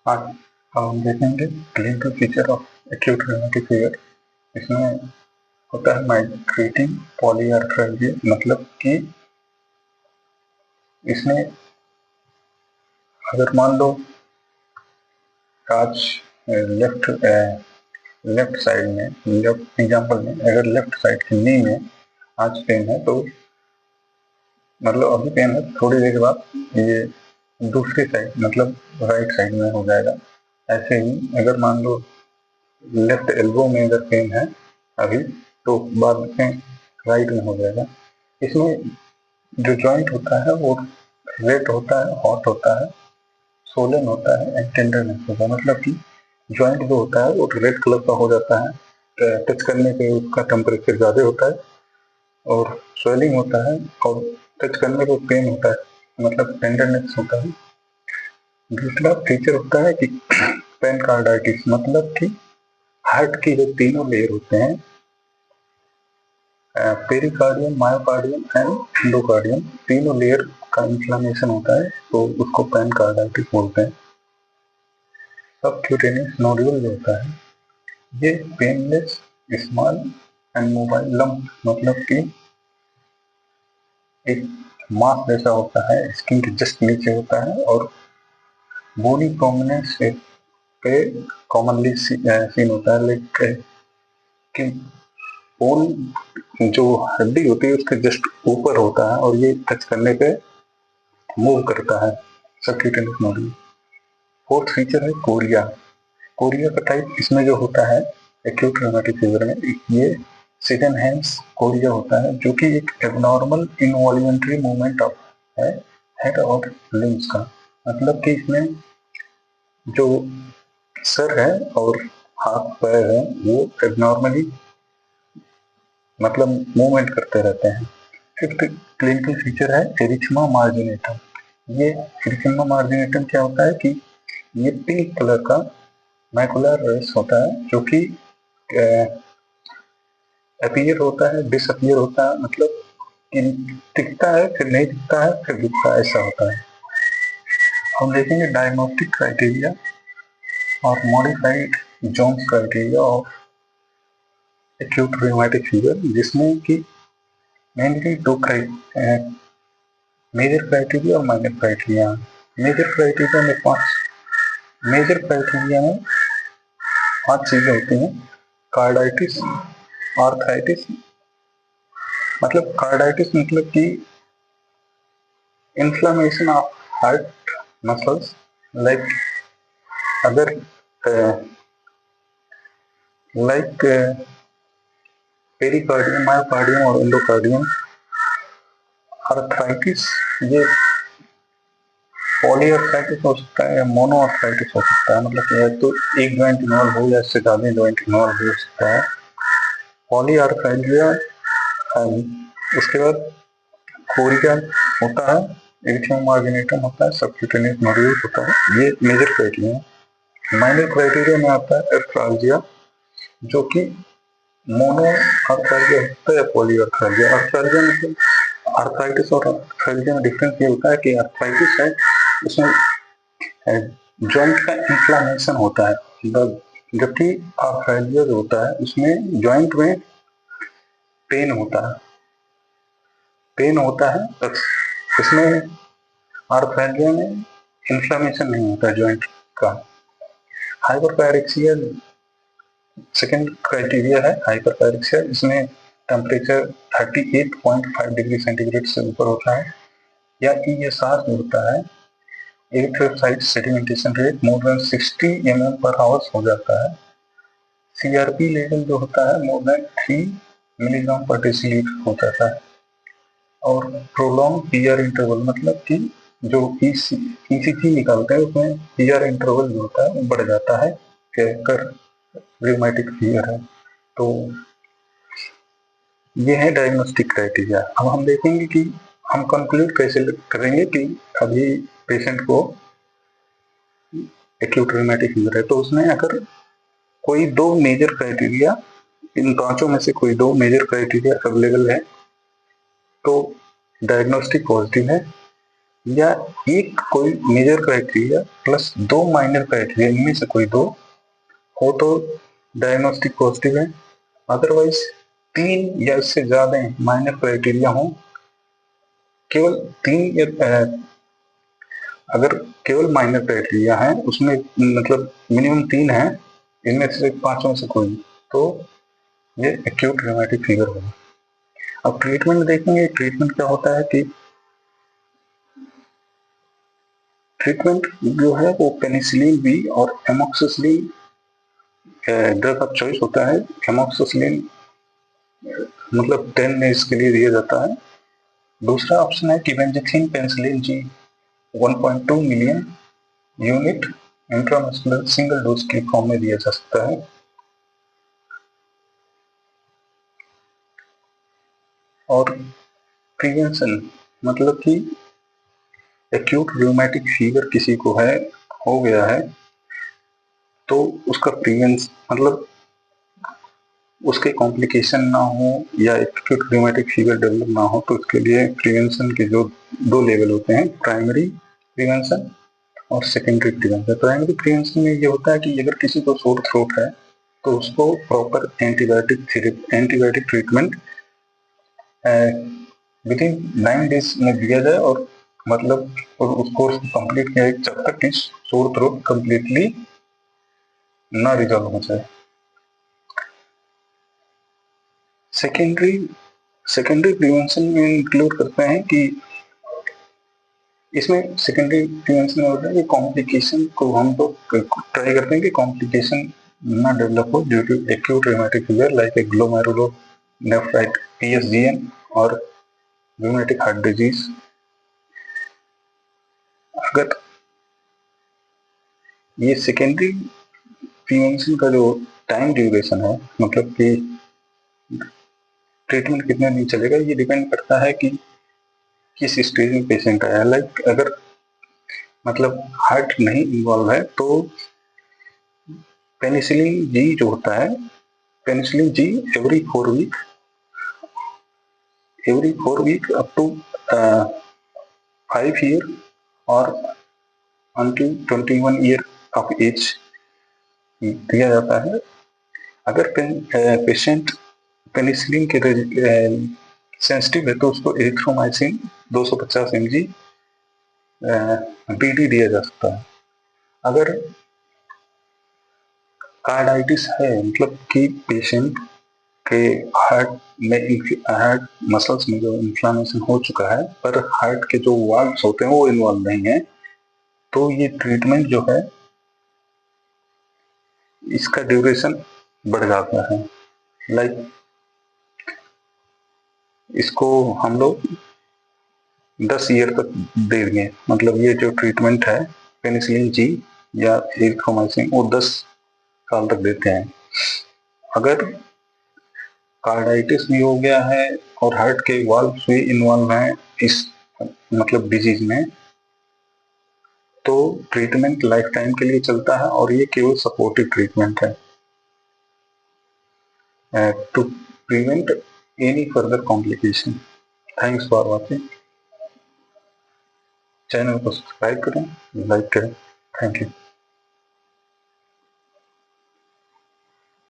आज हम देखेंगे clinical feature of acute rheumatic fever. इसमें होता है माइग्रेटिंग पॉलीआर्थ्राइडिया, मतलब कि इसमें अगर मान लो आज लेफ्ट साइड में, लेफ्ट एग्जाम्पल में अगर लेफ्ट साइड की नी में आज पेन है, तो मतलब अभी पेन है, थोड़ी देर बाद ये दूसरी साइड मतलब राइट साइड में हो जाएगा। ऐसे ही अगर मान लो लेफ्ट एल्बो में अगर पेन है अभी, तो बाद में राइट में हो जाएगा। इसमें जो जॉइंट होता है वो रेड होता है, हॉट होता है, सोलन होता है एंड टेंडरनेस होता है। मतलब कि जॉइंट जो होता है वो रेड कलर का हो जाता है, टच करने पे उसका टेम्परेचर ज़्यादा होता है और स्वेलिंग होता है और टच करने पे पेन होता है, मतलब टेंडरनेस होता है। दूसरा फीचर होता है कि पेनकार्डाइटिस, मतलब कि हार्ट की जो तीनों लेयर होते हैं, पेरिकार्डियम, मायोकार्डियम एंड एंडोकार्डियम, तीनों लेयर का इन्फ्लेमेशन होता है, तो उसको पेनकार्डाइटिस बोलते हैं। सबक्यूटेनियस नोड्यूल जो होता है ये painless small and mobile lump, मतलब कि एक मास जैसा होता है, स्किन के जस्ट नीचे होता है और बोनी प्रोमिनेंस पे कॉमनली सीन होता है। लेकिन बोन जो हड्डी होती है उसके जस्ट ऊपर होता है और ये टच करने पे मूव करता है, सबक्यूटेनियस नोड्यूल। फोर्थ फीचर है कोरिया। कोरिया का टाइप इसमें जो होता है एक्यूट रूमेटिक फीवर में, ये सिडेनहेंस कोरिया होता है, जो कि एक एबनॉर्मल इनवॉल्यूंटरी मूवमेंट ऑफ है हेड और लिम्स का। मतलब कि इसमें जो सर है और हाथ पैर है वो एबनॉर्मली मतलब मूवमेंट करते रहते हैं। फिफ्थ क्लिनिकल फीचर है एरिथमा मार्जिनेटम। ये एरिथमा मार्जिनेटम क्या होता है कि ये पिंक कलर का मैकुलर रेस होता है, जो कि अपीयर होता है, डिसअपीयर होता है, मतलब कि दिखता है फिर नहीं दिखता है फिर दिखता है, ऐसा होता है। हम देखेंगे डायग्नोस्टिक क्राइटेरिया और modified Jones criteria of acute rheumatic fever, जिसमें कि मेनली दो मेजर क्राइटेरिया और माइनर क्राइटेरिया। मेजर क्राइटेरिया में 5 चीजें होती हैं। कार्डाइटिस, आर्थराइटिस, मतलब कार्डाइटिस मतलब कि inflammation of heart muscles, like अगर पेरिकार्डियम, मायोकार्डियम और एंडोकार्डियम। आर्थराइटिस ये पॉलीआर्थराइटिस हो सकता है या मोनोआर्थराइटिस हो सकता है, मतलब कि या तो एक जॉइंट इन्वॉल्व हो या इससे ज्यादा जॉइंट इन्वॉल्व हो सकता है। पॉलीआर्थराइडिया, उसके बाद कोरिया होता है, एरिथमा मार्जिनेटम होता है, सबक्यूटेनियस नोड्यूल होता है। ये मेजर क्राइटेरिया है। माइनर क्राइटेरिया में आता है एर्थराल्जिया, जो कि मोनो आर्थराल्जिया होता है या पॉलीआर्थराल्जिया। आर्थराल्जिया मतलब आर्थराइटिस और आर्थराल्जिया में डिफरेंस ये होता है कि आर्थराइटिस है उसमें जॉइंट का इन्फ्लामेशन होता है, जबकि आर्थराल्जिया जो होता है उसमें जॉइंट में पेन होता है बस। इसमें आर्थराल्जिया में इन्फ्लामेशन नहीं होता है जॉइंट का। हाइपरपायरेक्सिया सेकेंड क्राइटेरिया है। हाइपरपायरेक्सिया, इसमें टेम्परेचर 38.5 डिग्री सेंटीग्रेड से ऊपर होता है, या ESR होता है, erythrocyte sedimentation rate more than 60 mm पर आवर्स हो जाता है। CRP लेवल जो होता है मोर देन 3 मिलीग्राम पर डेसीलीटर हो जाता है। और प्रोलॉन्ग PR इंटरवल, मतलब कि जो ECG निकालते हैं उसमें PR इंटरवल जो होता है वो बढ़ जाता है अगर रूमेटिक फीवर है। तो ये है डायग्नोस्टिक क्राइटेरिया। अब हम देखेंगे कि हम कंक्लूड कैसे करेंगे कि अभी पेशेंट को एक्यूट रूमेटिक फीवर है। तो उसमें अगर कोई 2 मेजर क्राइटेरिया, इन पांचों में से कोई 2 मेजर क्राइटेरिया अवेलेबल है तो डायग्नोस्टिक पॉजिटिव है। या एक कोई major criteria plus 2 minor criteria, इनमें से कोई 2 हो तो डायग्नोस्टिक पॉजिटिव है। अदरवाइज 3 या इससे ज्यादा माइनर क्राइटेरिया हो, केवल 3 या अगर केवल माइनर क्राइटेरिया है, उसमें मतलब मिनिमम 3 है, इनमें से 5 में से कोई, तो ये एक्यूट रूमेटिक फीवर होगा। अब ट्रीटमेंट देखेंगे। ट्रीटमेंट क्या होता है कि ट्रीटमेंट जो है वो पेनिसिलिन बी और एमोक्सिसिलिन ड्रग ऑफ चॉइस होता है। एमोक्सिसिलिन मतलब 10 डेज के लिए दिया जाता है। दूसरा ऑप्शन है benzathine penicillin G 1.2 million unit intramuscular single dose की फॉर्म में दिया जा सकता है। और प्रिवेंशन मतलब कि एक्यूट रूमेटिक फीवर किसी को है, हो गया है, तो उसका प्रिवेंशन मतलब उसके कॉम्प्लिकेशन ना हो या एक्यूट रूमेटिक फीवर डेवलप ना हो, तो उसके लिए प्रिवेंशन के जो 2 लेवल होते हैं, प्राइमरी प्रिवेंशन और सेकेंडरी प्रिवेंशन। प्राइमरी प्रिवेंशन में ये होता है कि अगर किसी को सोर थ्रोट है तो उसको proper antibiotic treatment with in 9 days में दिया जाए, और मतलब और उस कोर्स को कंप्लीट किया जब तक कि सोर थ्रोट कंप्लीटली ना रिजॉल्व हो जाए। सेकेंडरी प्रिवेंशन में इंक्लूड करते हैं कि इसमें सेकेंडरी प्रिवेंशन में होता है कि कॉम्प्लिकेशन को हम लोग ट्राई करते हैं कि कॉम्प्लिकेशन ना डेवलप हो due to acute rheumatic fever like a glomerulonephritis PSGM और रूमेटिक हार्ट डिजीज। अगर ये सेकेंडरी प्रिवेंशन का जो टाइम ड्यूरेशन है, मतलब कि ट्रीटमेंट कितने दिन चलेगा, ये डिपेंड करता है कि किस स्टेज में पेशेंट आया। लाइक अगर मतलब हार्ट नहीं इन्वॉल्व है तो पेनिसिलिन जी जो होता है, penicillin G every 4 week up to 5 year और until 21 ईयर ऑफ एज दिया जाता है। अगर पेशेंट पेनिसिलिन के सेंसिटिव है तो उसको एरिथ्रोमाइसिन 250 mg बीडी दिया जा सकता है। अगर कार्डाइटिस है, मतलब कि पेशेंट के हार्ट मसल्स में जो इन्फ्लामेशन हो चुका है पर हार्ट के जो वाल्व्स होते हैं वो इन्वॉल्व नहीं है, तो ये ट्रीटमेंट जो है इसका ड्यूरेशन बढ़ जाता है। लाइक इसको हम लोग 10 ईयर तक देंगे, मतलब ये जो ट्रीटमेंट है पेनिसिलिन जी या एरिथ्रोमाइसिन वो 10 साल तक देते हैं। अगर कार्डाइटिस भी हो गया है और हार्ट के वाल्व्स भी इन्वॉल्व हैं इस मतलब डिजीज में, तो ट्रीटमेंट लाइफ टाइम के लिए चलता है और ये केवल सपोर्टिव ट्रीटमेंट है to prevent any further complication. Thanks for watching. Channel को सब्सक्राइब करें, लाइक करें। Thank you.